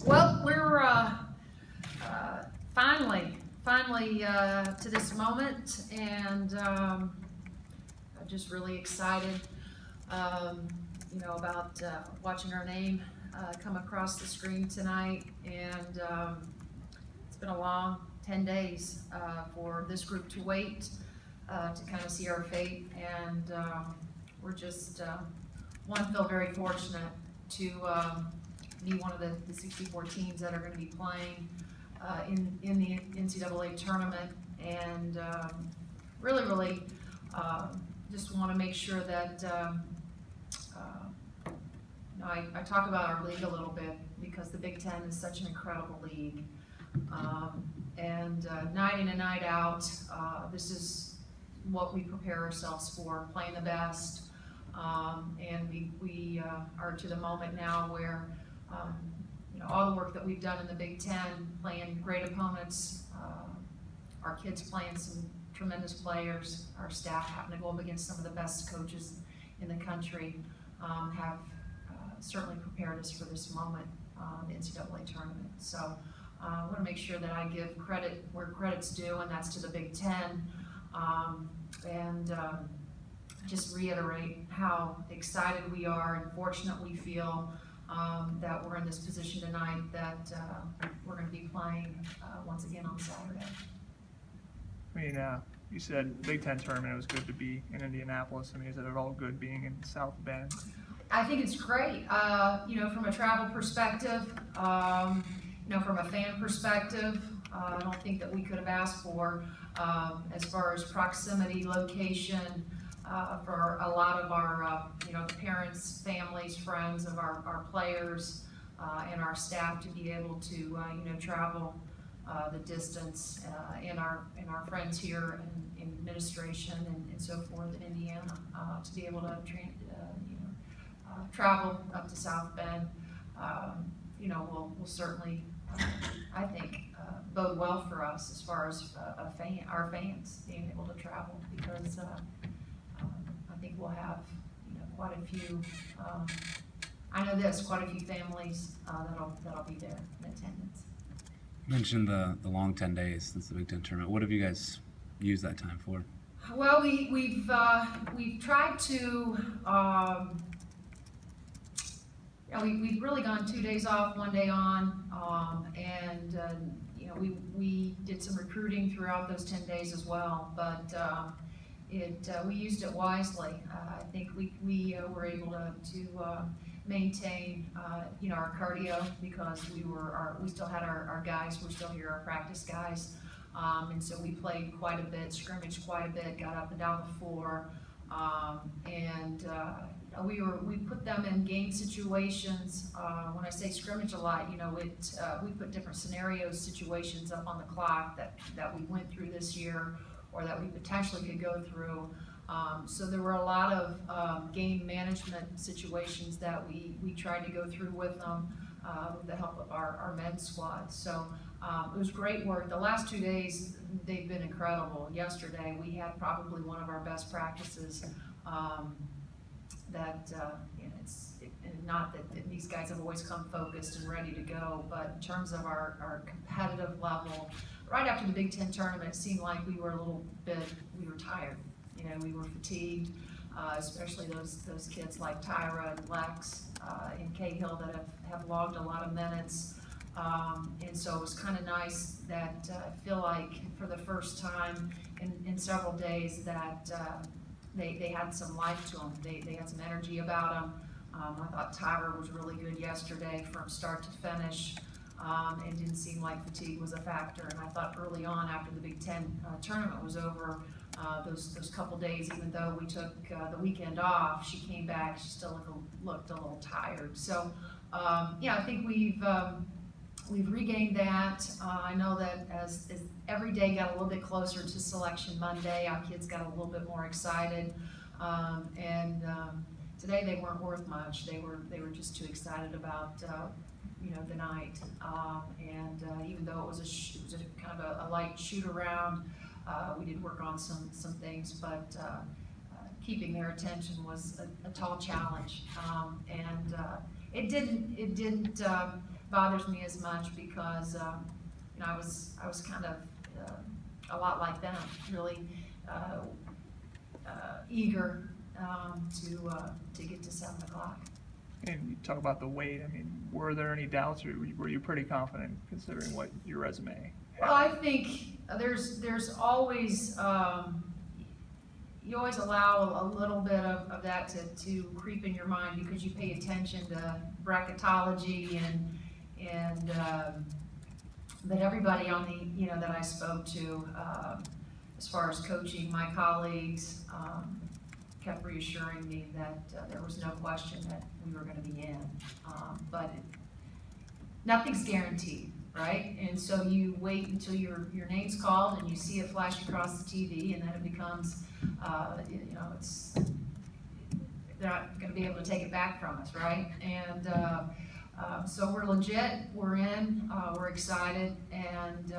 Well, we're finally to this moment, and I'm just really excited, about watching our name come across the screen tonight. And it's been a long 10 days for this group to wait to kind of see our fate, and we're just feel very fortunate to be one of the 64 teams that are going to be playing in the NCAA tournament, and really just want to make sure that I talk about our league a little bit, because the Big Ten is such an incredible league, and night in and night out, this is what we prepare ourselves for, playing the best, and we are to the moment now where all the work that we've done in the Big Ten, playing great opponents, our kids playing some tremendous players, our staff having to go up against some of the best coaches in the country, have certainly prepared us for this moment, the NCAA tournament. So I want to make sure that I give credit where credit's due, and that's to the Big Ten, and just reiterate how excited we are and fortunate we feel that we're in this position tonight, that we're going to be playing once again on Saturday. I mean, you said Big Ten tournament, it was good to be in Indianapolis. I mean, is it at all good being in South Bend? I think it's great, from a travel perspective, from a fan perspective, I don't think that we could have asked for, as far as proximity, location, for a lot of our, parents, families, friends of our players, and our staff to be able to, travel the distance, and our friends here in administration and so forth in Indiana, to be able to travel up to South Bend, will certainly, I think, bode well for us as far as our fans being able to travel, because I think we'll have quite a few. I know quite a few families that'll be there in attendance. You mentioned the long 10 days since the Big Ten tournament. What have you guys used that time for? Well, we've tried to. We've really gone 2 days off, 1 day on, and we did some recruiting throughout those 10 days as well. But we used it wisely. I think we were able to maintain our cardio, because we still had our guys. We're still here, our practice guys, and so we played quite a bit, scrimmaged quite a bit, got up and down the floor, and we put them in game situations. When I say scrimmage a lot, we put different scenarios, situations up on the clock that we went through this year, or that we potentially could go through. So there were a lot of game management situations that we tried to go through with them, with the help of our men's squad. So it was great work. The last 2 days, they've been incredible. Yesterday, we had probably one of our best practices. Not that these guys have always come focused and ready to go, but in terms of our competitive level, right after the Big Ten tournament, it seemed like we were tired. We were fatigued, especially those kids like Tyra and Lex and Cahill that have logged a lot of minutes. And so it was kind of nice that I feel like for the first time in several days that they had some life to them. They had some energy about them. I thought Tyra was really good yesterday from start to finish, and didn't seem like fatigue was a factor. And I thought early on, after the Big Ten tournament was over, those couple days, even though we took the weekend off, she came back, she still looked a little tired. So I think we've regained that. I know that as every day got a little bit closer to Selection Monday, our kids got a little bit more excited, and today they weren't worth much. They were just too excited about the night, and even though it was a kind of a light shoot around, we did work on some things, but keeping their attention was a tall challenge, and it didn't bothers me as much because, you know, I was kind of a lot like them, really eager to get to 7 o'clock. And you talk about the weight. I mean, were there any doubts, or were you pretty confident considering what your resume had? Well, I think there's always, you always allow a little bit of that to creep in your mind because you pay attention to bracketology but everybody on the, you know, that I spoke to, as far as coaching, my colleagues, kept reassuring me that there was no question that we were going to be in. But nothing's guaranteed, right? And so you wait until your name's called and you see it flash across the TV, and then it becomes, you know, they're not going to be able to take it back from us, right? And so we're legit, we're in, we're excited, and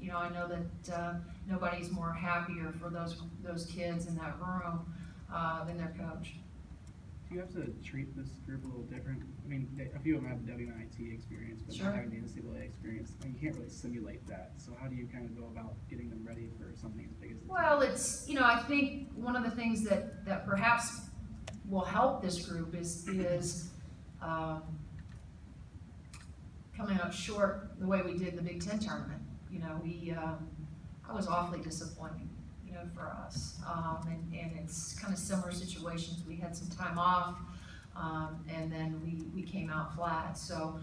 you know, I know that nobody's more happier for those kids in that room than their coach. Do you have to treat this group a little different? I mean, a few of them have the WNIT experience, but Sure. not having the NCAA experience. I mean, you can't really simulate that. So how do you kind of go about getting them ready for something as big as this? Well, it's, you know, I think one of the things that perhaps will help this group is coming up short the way we did the Big Ten tournament. You know, I was awfully disappointing, you know, for us. And it's kind of similar situations. We had some time off, and then we came out flat. So,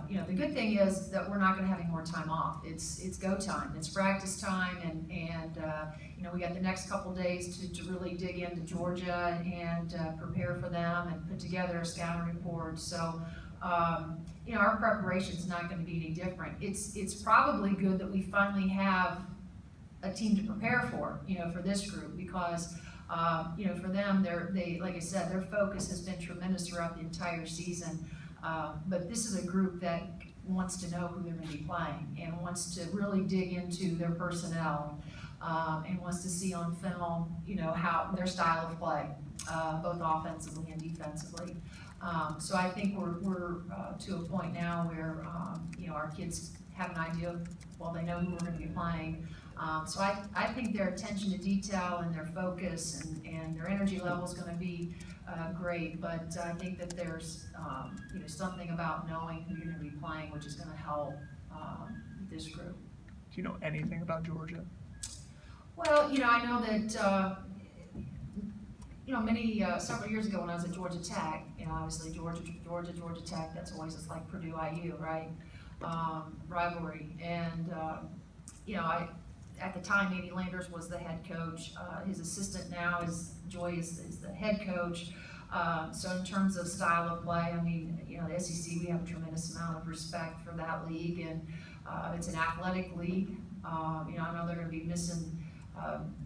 you know, the good thing is that we're not going to have any more time off. It's go time. It's practice time, and you know, we got the next couple days to really dig into Georgia and prepare for them and put together a scouting report. So, you know, our preparation is not going to be any different. It's probably good that we finally have a team to prepare for, you know, for this group, because you know, for them, they like I said, their focus has been tremendous throughout the entire season. But this is a group that wants to know who they're going to be playing and wants to really dig into their personnel, and wants to see on film, you know, how their style of play, both offensively and defensively. So I think we're to a point now where you know, our kids have an idea of, well, they know who we're going to be playing. So I think their attention to detail and their focus and their energy level is going to be great. But I think that there's you know, something about knowing who you're going to be playing, which is going to help this group. Do you know anything about Georgia? Well, you know, I know that you know, several years ago when I was at Georgia Tech, you know, obviously Georgia Tech, that's always just like Purdue IU, right? Rivalry. And you know, at the time, Andy Landers was the head coach. His assistant now is Joy is the head coach. So in terms of style of play, I mean, you know, the SEC, we have a tremendous amount of respect for that league, and it's an athletic league. You know, I know they're going to be missing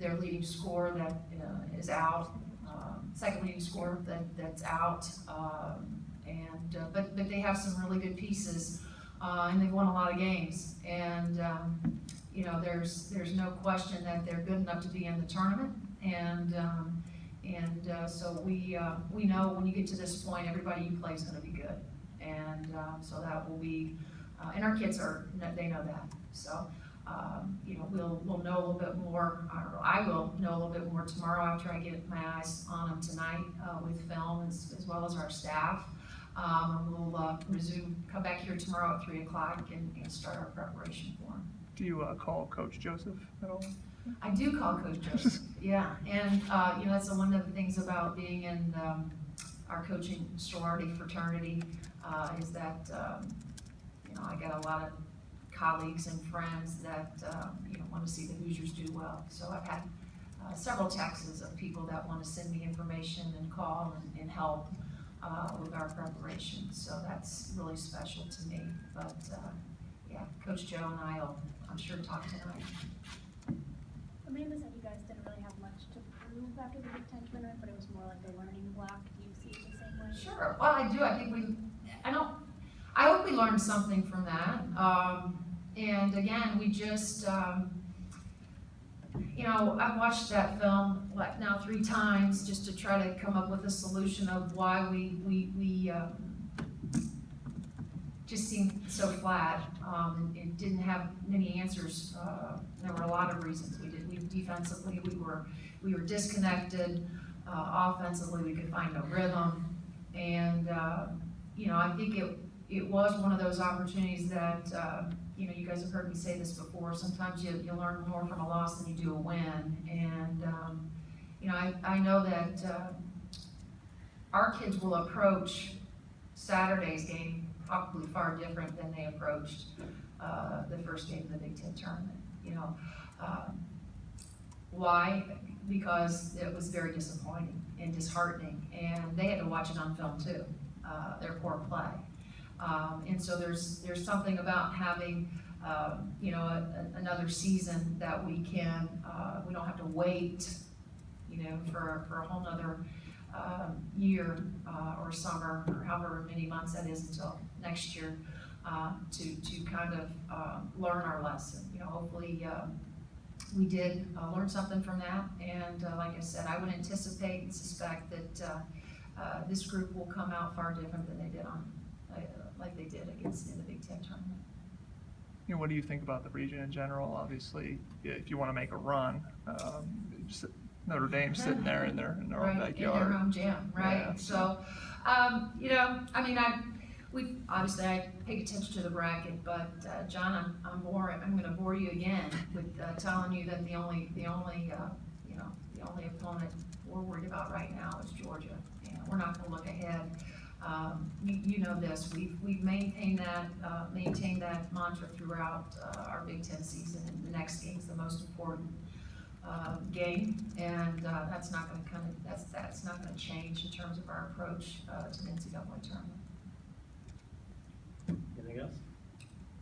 their leading scorer that is out, second leading scorer that's out, but they have some really good pieces, and they've won a lot of games, and you know, there's no question that they're good enough to be in the tournament, and so we know when you get to this point, everybody you play is going to be good, and so that will be, and our kids they know that. So you know, we'll know a little bit more, or I will know a little bit more tomorrow after I get my eyes on them tonight with film as well as our staff. We'll come back here tomorrow at 3 o'clock and start our preparation for them. Do you call Coach Joseph at all? I do call Coach Joseph, yeah, and you know, that's one of the things about being in our coaching sorority fraternity is that you know, I got a lot of colleagues and friends that you know, want to see the Hoosiers do well. So I've had several texts of people that want to send me information and call and help with our preparation. So that's really special to me. But yeah, Coach Joe and I'm sure talk tonight. Amanda said you guys didn't really have much to prove after the Big Ten tournament, but it was more like a learning block. Do you see it the same way? Sure. Well, I do. I think I hope we learned something from that. And again, we just, you know, I've watched that film now 3 times just to try to come up with a solution of why we just seemed so flat. It didn't have many answers. There were a lot of reasons. Defensively, we were disconnected. Offensively, we could find no rhythm. And, you know, I think it was one of those opportunities that, you know, you guys have heard me say this before, sometimes you learn more from a loss than you do a win. And, you know, I know that our kids will approach Saturday's game probably far different than they approached the first game of the Big Ten tournament. You know, why? Because it was very disappointing and disheartening, and they had to watch it on film too, their poor play. And so there's something about having, you know, another season that we can, we don't have to wait, you know, for a whole nother year or summer or however many months that is until next year to kind of learn our lesson. You know, hopefully we did learn something from that, and like I said, I would anticipate and suspect that this group will come out far different than they did like they did against in the Big Ten tournament. You know, what do you think about the region in general? Obviously, if you want to make a run, just Notre Dame sitting there in their own Right, backyard. in their home gym, right? Yeah, So, you know, I mean, obviously I paid attention to the bracket, but John, I'm going to bore you again with telling you that the only opponent we're worried about right now is Georgia, and we're not going to look ahead. You know this. We've maintained that mantra throughout our Big Ten season, and the next game is the most important game, and that's not going to that's not going to change in terms of our approach to the NCAA tournament. Anything else?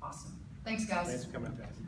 Awesome. Thanks, guys. Thanks for coming, guys.